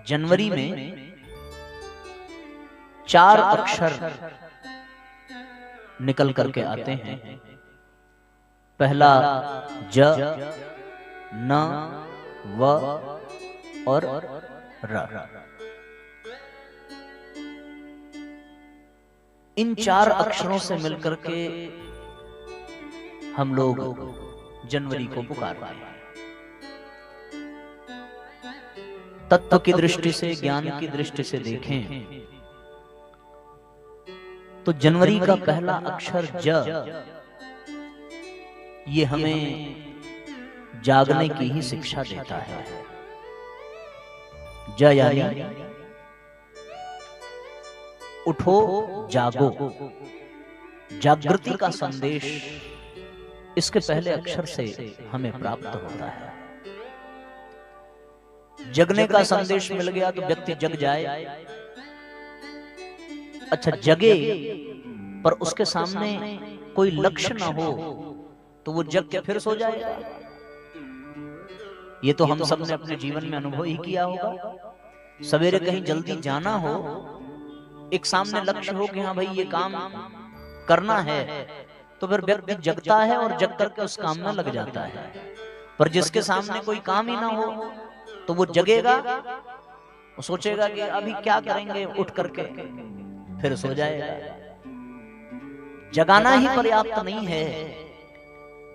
जनवरी में 4 अक्षर निकल करके आते हैं। पहला ज, न, व और र। इन 4 अक्षरों से मिलकर के हम लोग जनवरी को पुकारते हैं। तत्व की दृष्टि से, ज्ञान की दृष्टि से देखें तो जनवरी का पहला अक्षर ज, ये हमें जागने की ही शिक्षा देता है। ज यानी उठो, जागो, जागृति का संदेश इसके पहले अक्षर से हमें प्राप्त होता है। जगने का संदेश मिल गया तो व्यक्ति जग जाए। अच्छा, जगे पर उसके सामने कोई लक्ष्य ना हो तो वो जग के फिर सो जाएगा। ये तो हम सब ने अपने जीवन में अनुभव ही किया होगा। सवेरे कहीं जल्दी जाना हो, एक सामने लक्ष्य हो कि हाँ भाई ये काम करना है, तो फिर व्यक्ति जगता है और जग करके उस काम में लग जाता है। पर जिसके सामने कोई काम ही ना हो तो वो जगेगा, वो सोचेगा कि अभी क्या करेंगे, उठ करके फिर सो जाएगा। जगाना ही पर्याप्त नहीं है,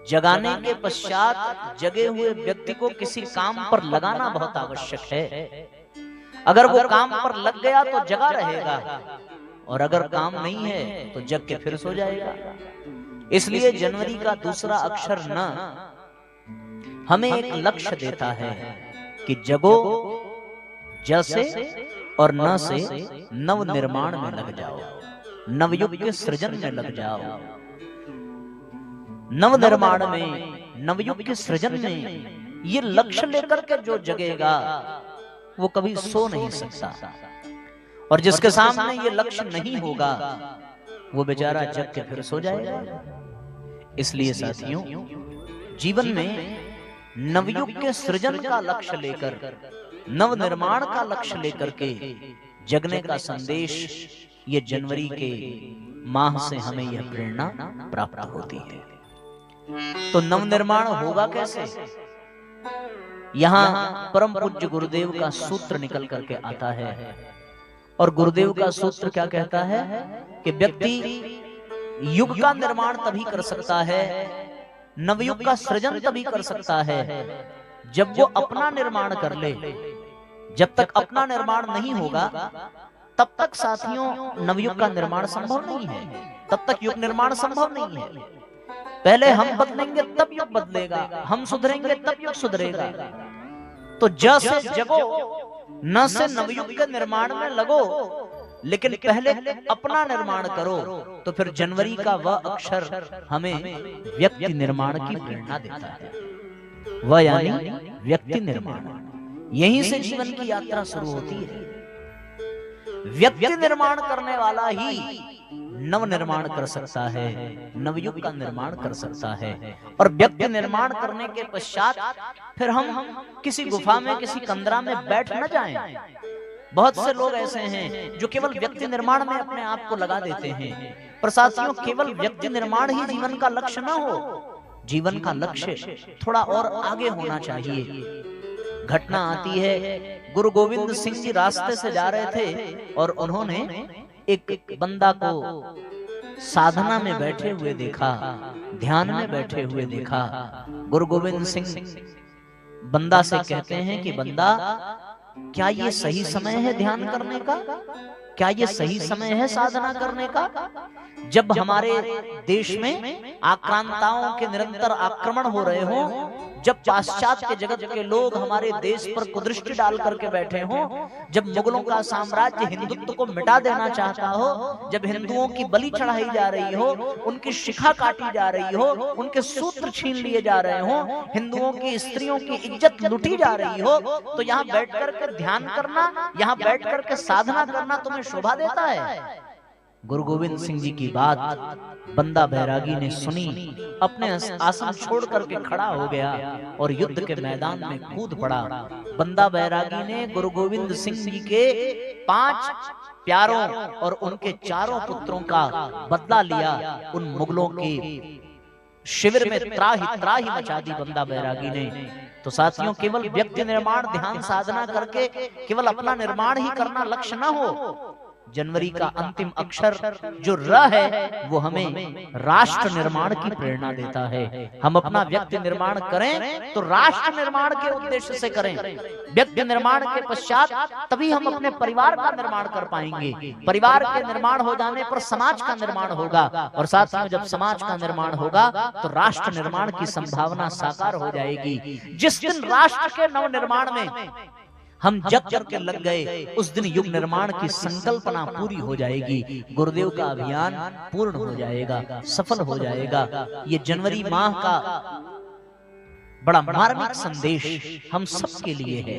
जगाने के पश्चात जगे हुए व्यक्ति को किसी काम पर लगाना बहुत आवश्यक है। अगर वो काम पर लग गया तो जगा रहेगा, और अगर काम नहीं है तो जग के फिर सो जाएगा। इसलिए जनवरी का दूसरा अक्षर न हमें एक लक्ष्य देता है कि जगो, ज से और न से नव निर्माण में लग जाओ, नवयुग के सृजन में लग जाओ। नव निर्माण में, नवयुग के सृजन में ये लक्ष्य लेकर के जो जगेगा वो कभी सो नहीं सकता, और जिसके सामने ये लक्ष्य नहीं होगा वो बेचारा जग के फिर सो जाएगा। इसलिए साथियों, जीवन में नवयुग के सृजन का लक्ष्य लेकर, नव निर्माण का लक्ष्य लेकर के जगने का संदेश ये जनवरी के माह से हमें यह प्रेरणा प्राप्त होती है। तो नव निर्माण होगा कैसे? यहाँ परम पूज्य गुरुदेव का सूत्र निकल करके आता है, और गुरुदेव का सूत्र क्या कहता है कि व्यक्ति युग का निर्माण तभी कर सकता है, नवयुग का सृजन तभी कर सकता है जब वो अपना निर्माण कर ले। जब तक अपना निर्माण नहीं होगा तब तक साथियों नवयुग का निर्माण संभव नहीं है, तब तक युग निर्माण संभव नहीं है। पहले हम बदलेंगे तब युग बदलेगा, हम सुधरेंगे तब युग सुधरेगा। तो ज से जगो, न से नवयुग के निर्माण में लगो, लेकिन पहले अपना निर्माण करो। तो फिर जनवरी का वह अक्षर हमें व्यक्ति निर्माण की प्रेरणा देता है, वह यानी व्यक्ति निर्माण। यहीं से जीवन की यात्रा शुरू होती है। व्यक्ति निर्माण करने वाला ही नव निर्माण कर सकता है, नवयुग का निर्माण कर सकता है। और व्यक्ति निर्माण करने के पश्चात फिर हम किसी गुफा में, किसी कंदरा में बैठ न जाएं। बहुत से लोग ऐसे हैं जो केवल व्यक्ति निर्माण में अपने आप को लगा देते हैं। पर साथियों, केवल व्यक्ति निर्माण ही जीवन का लक्ष्य न हो, जीवन का लक्ष्य थोड़ा और आगे होना चाहिए। घटना आती है, गुरु गोविंद सिंह जी रास्ते से जा रहे थे और उन्होंने एक बंदा को साधना में बैठे हुए देखा, ध्यान में बैठे हुए देखा। गुरु गोविंद सिंह बंदा से कहते हैं कि बंदा, क्या ये सही समय है ध्यान करने का? क्या ये सही समय है साधना करने का? जब हमारे देश में आक्रांताओं के निरंतर आक्रमण हो रहे हो, जब पाश्चात्य जगत के लोग हमारे देश पर कुदृष्टि डाल करके बैठे हों, जब मुगलों का साम्राज्य हिंदुत्व को मिटा देना चाहता हो, जब हिंदुओं की बलि चढ़ाई जा रही हो, उनकी शिखा काटी जा रही हो, उनके सूत्र छीन लिए जा रहे हो, हिंदुओं की स्त्रियों की इज्जत लुटी जा रही हो, तो यहाँ बैठ करके ध्यान करना, यहाँ बैठ करके साधना करना तुम्हें शोभा देता है? गुरु गोविंद सिंह जी की बात बंदा बैरागी ने सुनी, अपने आसन छोड़ करके खड़ा हो गया और युद्ध के मैदान में कूद पड़ा। बंदा बैरागी ने गुरु गोविंद सिंह जी के 5 प्यारों और उनके 4 पुत्रों का बदला लिया। उन मुगलों के शिविर में त्राही त्राही मचा दी बंदा बैरागी ने। तो साथियों, केवल व्यक्ति निर्माण, ध्यान साधना करके केवल अपना निर्माण ही करना लक्ष्य ना हो। जनवरी का अंतिम अक्षर जो र है वो हमें राष्ट्र निर्माण की प्रेरणा देता है। हम अपना व्यक्ति निर्माण करें तो राष्ट्र निर्माण के उद्देश्य से करें। व्यक्ति निर्माण के पश्चात तभी हम अपने परिवार का निर्माण कर पाएंगे। परिवार के निर्माण हो जाने पर समाज का निर्माण होगा, और साथ में जब समाज का निर्माण होगा तो राष्ट्र निर्माण की संभावना साकार हो जाएगी। जिस दिन राष्ट्र के नव निर्माण में हम जग करके लग गए, उस दिन युग निर्माण की संकल्पना पूरी हो जाएगी। गुरुदेव का अभियान पूर्ण हो जाएगा, सफल हो जाएगा। ये जनवरी माह का बड़ा मार्मिक संदेश हम सबके लिए है।